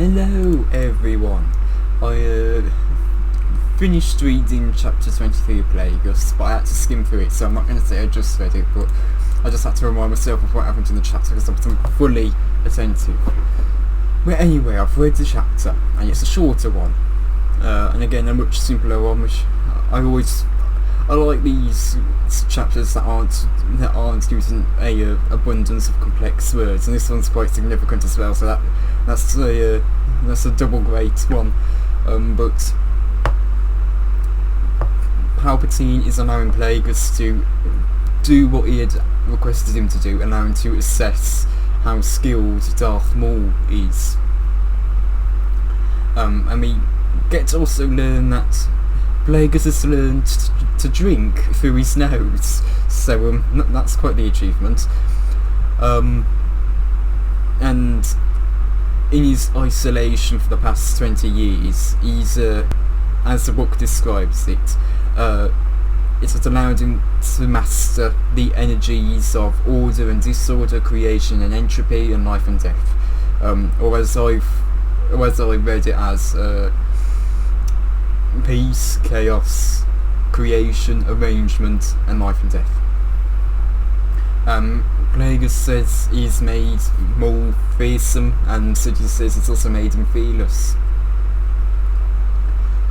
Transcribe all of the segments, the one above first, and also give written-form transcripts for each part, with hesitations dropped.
Hello everyone. I finished reading chapter 23 of Plagueis, but I had to skim through it, so I'm not going to say I just read it, but I just had to remind myself of what happened in the chapter because I wasn't fully attentive. But anyway, I've read the chapter, and it's a shorter one, and again a much simpler one, which I like these chapters that aren't using a abundance of complex words, and this one's quite significant as well. So that's a double great one. But Palpatine is allowing Plagueis to do what he had requested him to do, allowing him to assess how skilled Darth Maul is. And we get to also learn that Plagueis has learned to drink through his nose, so that's quite the achievement. And in his isolation for the past 20 years, he's, as the book describes it, it has allowed him to master the energies of order and disorder, creation and entropy, and life and death. Or as I read it as peace, chaos, creation, arrangement, and life and death. Plagueis says he's made Maul fearsome, and Sidious says it's also made him fearless.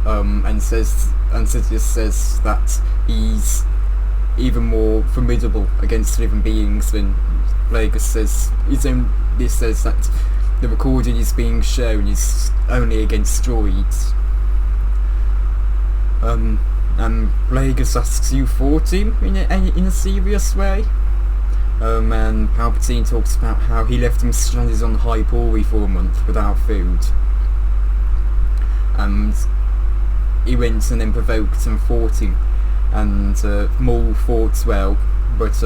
And Sidious says that he's even more formidable against living beings than Plagueis says. This says that the recording is being shown is only against droids. And Plagueis asks you fought him in a serious way. And Palpatine talks about how he left him stranded on Hypori for a month without food. And he went and then provoked and fought him. And Maul fought well, but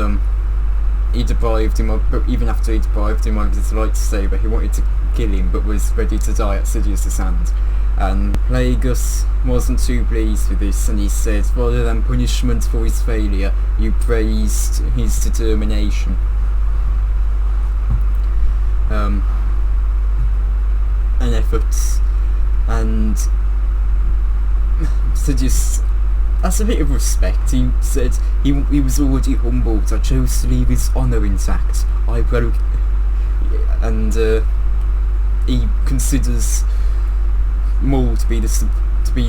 he deprived him of, but even after he deprived him of his lightsaber, he wanted to kill him but was ready to die at Sidious's hand. And Plagueis wasn't too pleased with this, and he said rather than punishment for his failure, you praised his determination. And efforts. And Sidious, that's a bit of respect. He said he was already humbled. I chose to leave his honour intact. I broke, and he considers Maul to be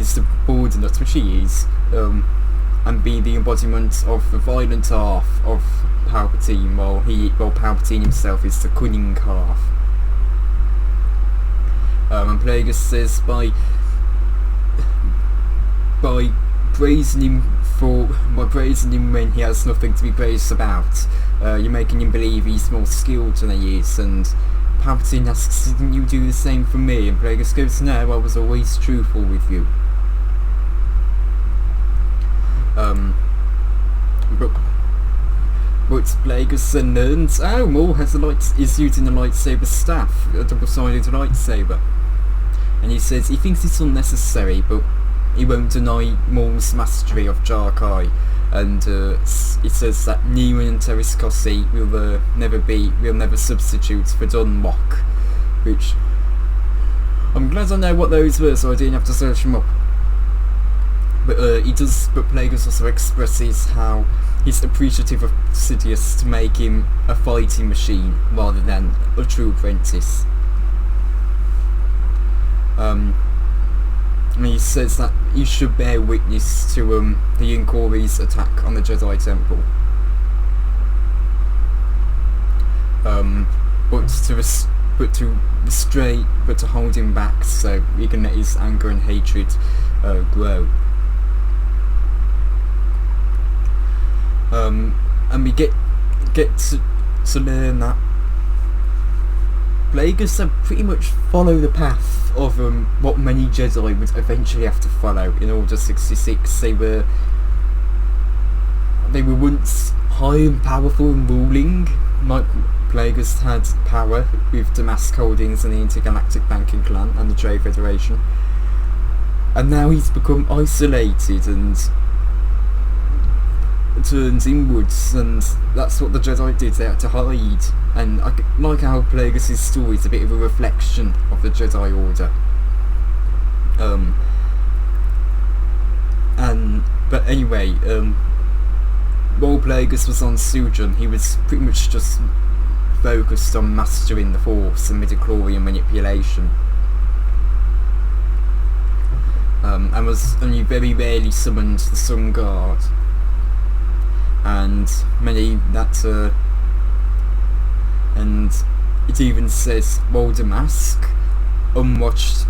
subordinate, which he is, and be the embodiment of the violent half of Palpatine, while Palpatine himself is the cunning half. And Plagueis says by praising him when he has nothing to be praised about, you're making him believe he's more skilled than he is. And Palpatine asks, didn't you do the same for me? And Plagueis goes, no, I was always truthful with you. But Plagueis then learns, Maul is using a lightsaber staff, a double-sided lightsaber. And he says he thinks it's unnecessary, but he won't deny Maul's mastery of Jarkai. And it says that Newman and Teriscossi will never substitute for Dunlock, which I'm glad I know what those were, so I didn't have to search them up. But Plagueis also expresses how he's appreciative of Sidious to make him a fighting machine rather than a true apprentice. And he says that he should bear witness to the Inquisitor's attack on the Jedi Temple. But to hold him back so he can let his anger and hatred grow. And we get to learn that Plagueis have pretty much follow the path of what many Jedi would eventually have to follow in Order 66. They were once high and powerful and ruling, like Plagueis had power with Damask Holdings and the Intergalactic Banking Clan and the Trade Federation. And now he's become isolated, and turns inwards, and that's what the Jedi did. They had to hide, and I like how Plagueis' story is a bit of a reflection of the Jedi Order. But anyway, while Plagueis was on Sujun, he was pretty much just focused on mastering the Force and midichlorian manipulation. And was only very rarely summoned the Sun Guard. And and it even says, while Damask, unwatched,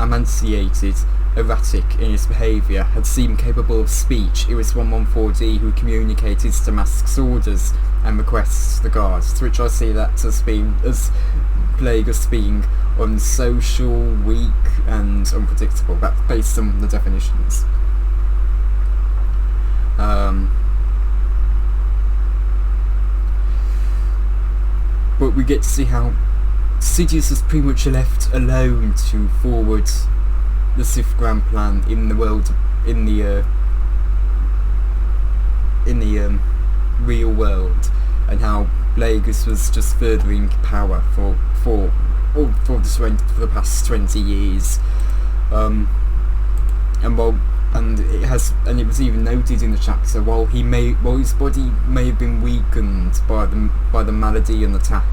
emaciated, erratic in his behaviour, had seemed capable of speech, it was 114D who communicated Damask's orders and requests to the guards, to which I see that as Plagueis being unsocial, weak and unpredictable. That's based on the definitions. But we get to see how Sidious was pretty much left alone to forward the Sith Grand Plan in the world, in the real world, and how Plagueis was just furthering power for the past 20 years, and it was even noted in the chapter, while his body may have been weakened by the malady and attack,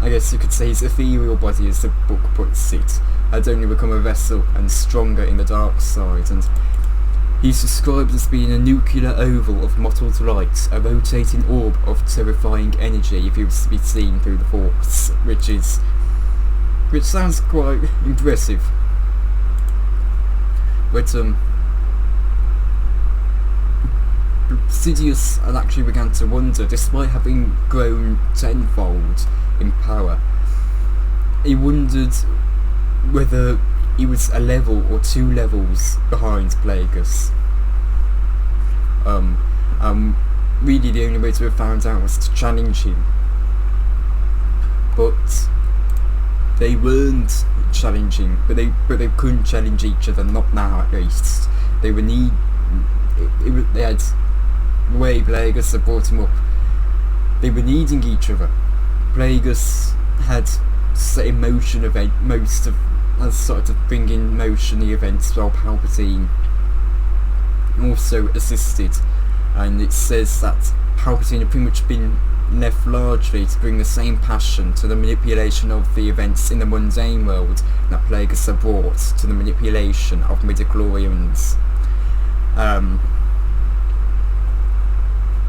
I guess you could say his ethereal body, as the book puts it, had only become a vessel and stronger in the dark side, and he's described as being a nuclear oval of mottled light, a rotating orb of terrifying energy if he was to be seen through the Force, which sounds quite impressive. But Sidious had actually began to wonder, despite having grown tenfold in power, he wondered whether he was a level or 2 levels behind Plagueis. Really the only way to have found out was to challenge him. But they weren't challenging, but they couldn't challenge each other, not now at least. They had, the way Plagueis had brought him up, they were needing each other. Plagueis had set in motion has started to bring in motion the events, while Palpatine also assisted, and it says that Palpatine had pretty much been left largely to bring the same passion to the manipulation of the events in the mundane world that Plagueis had brought to the manipulation of midichlorians.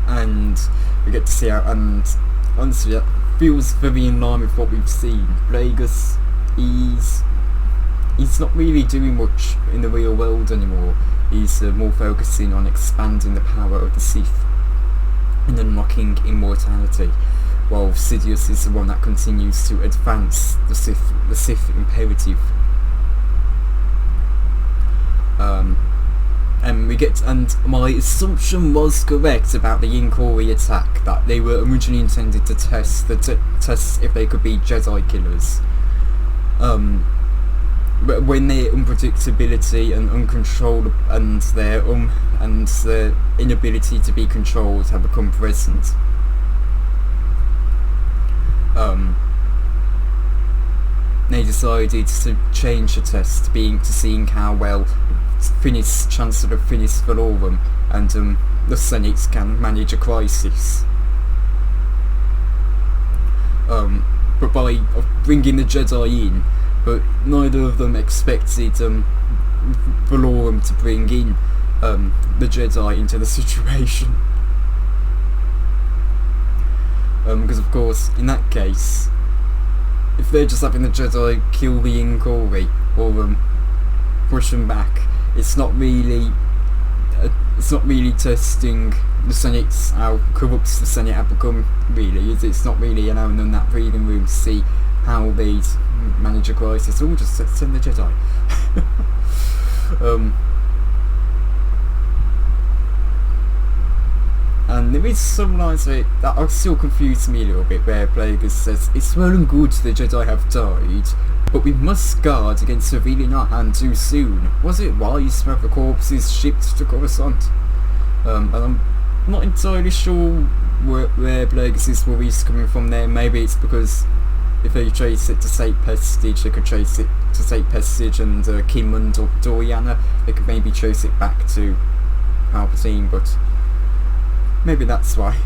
And we get to see how, and honestly that feels very in line with what we've seen. Plagueis, he's not really doing much in the real world anymore. He's more focusing on expanding the power of the Sith and unlocking immortality, while Sidious is the one that continues to advance the Sith imperative. And my assumption was correct about the Inquiry attack, that they were originally intended to test if they could be Jedi killers. But when their unpredictability and uncontrolled and their inability to be controlled have become present, they decided to change the test to seeing how well Chancellor Finis Valorum and the Senate can manage a crisis. But by bringing the Jedi in, but neither of them expected Valorum to bring in the Jedi into the situation. Because of course, in that case, if they're just having the Jedi kill the Inquiry or push them back, it's not really testing the Senate, how corrupt the Senate have become, really. It's not really allowing them that breathing room to see how they'd manage a crisis. Or just send the Jedi. And there is some lines that are still confused me a little bit, where Plagueis says, "It's well and good the Jedi have died, but we must guard against revealing our hand too soon. Was it wise to have the corpses shipped to Coruscant?" And I'm not entirely sure where Plagueis' worries coming from there. Maybe it's because if they trace it to Saint Pestige, they could trace it to Saint Pestige and Kim and Doriana. They could maybe trace it back to Palpatine, but maybe that's why.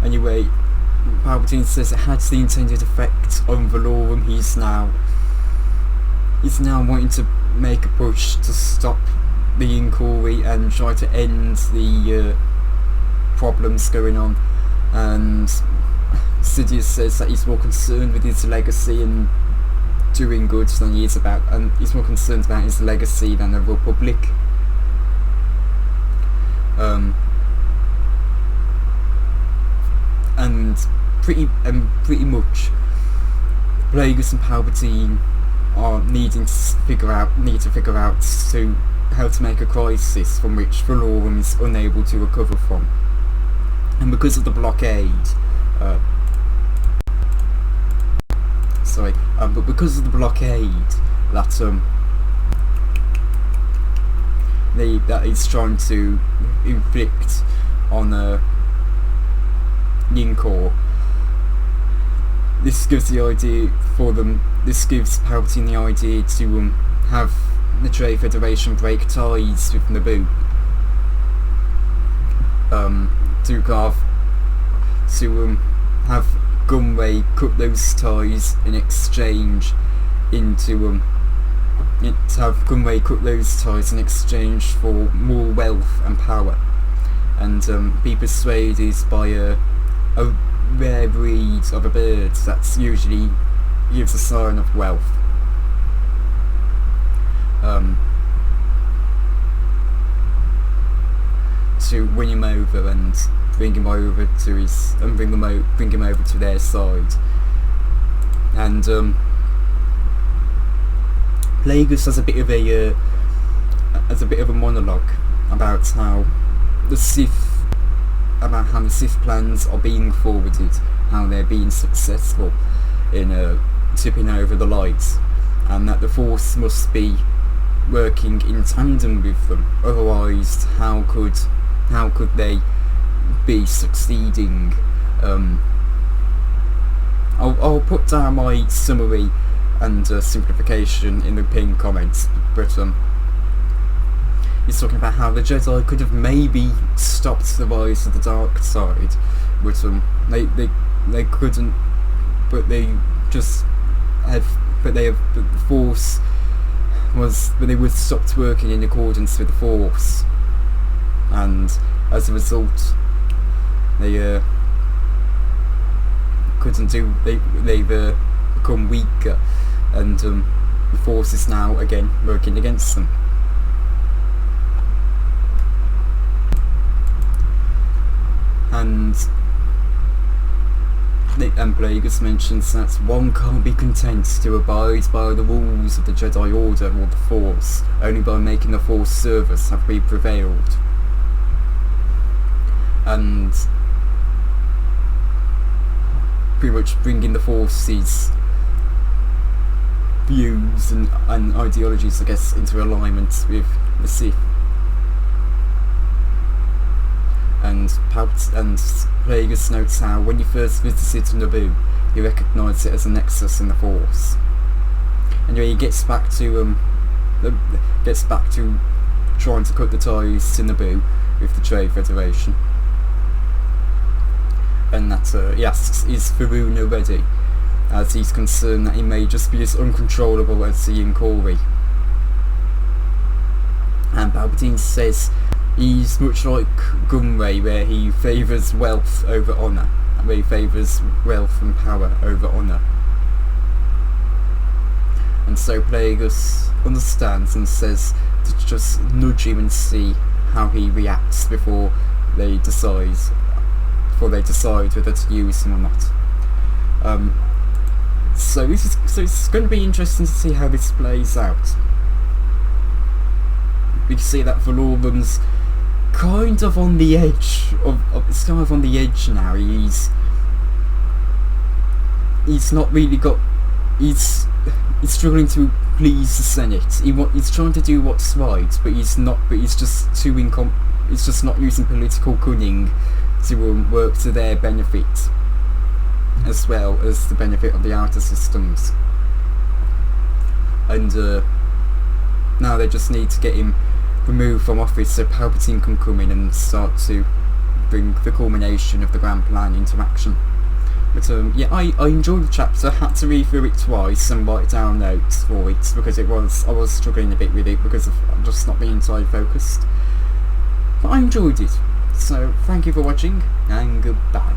Anyway, Palpatine says it had the intended effect on Valorum. He's now wanting to make a push to stop the inquiry and try to end the problems going on. And Sidious says that he's more concerned with his legacy and doing good than he is about, and he's more concerned about his legacy than the Republic. And pretty much, Plagueis and Palpatine are need to figure out how to make a crisis from which Valorum is unable to recover from. And because of the blockade, but because of the blockade that is trying to inflict on Yinkor, this gives Palpatine the idea to have the Trade Federation break ties with Naboo, to have Gunray cut those ties in exchange for more wealth and power, and be persuaded by a rare breed of a bird that usually gives a sign of wealth. To win him over and bring him over to their side. And Plagueis has a bit of a monologue about how the Sith plans are being forwarded, how they're being successful in tipping over the light, and that the Force must be working in tandem with them. Otherwise, how could they be succeeding? I'll put down my summary and simplification in the pinned comments, but he's talking about how the Jedi could have maybe stopped the rise of the dark side, but they couldn't. But they would stopped working in accordance with the Force, and as a result, they've become weaker, and the Force is now again working against them. And Plagueis mentions that one can't be content to abide by the rules of the Jedi Order or the Force. Only by making the Force service have we prevailed. And pretty much bringing the Force's views and ideologies, I guess, into alignment with the Sith. And Plagueis notes how when he first visited Naboo, he recognised it as a nexus in the Force. Anyway, he gets back to trying to cut the ties to Naboo with the Trade Federation, and that he asks, "Is Varuna ready?" as he's concerned that he may just be as uncontrollable as the Inquiry. And Palpatine says he's much like Gunray, where he favours wealth over honour, where he favours wealth and power over honour. And so Plagueis understands and says to just nudge him and see how he reacts before they decide whether to use him or not. So it's going to be interesting to see how this plays out. We can see that Valorum's kind of on the edge it's kind of on the edge now. He's not really got, he's struggling to please the Senate. He's trying to do what's right, but he's just too he's just not using political cunning to work to their benefit, as well as the benefit of the outer systems. And now they just need to get him removed from office so Palpatine can come in and start to bring the culmination of the grand plan into action. But yeah, I enjoyed the chapter. I had to read through it twice and write down notes for it because I was struggling a bit with it because of just not being side focused. But I enjoyed it. So thank you for watching and goodbye.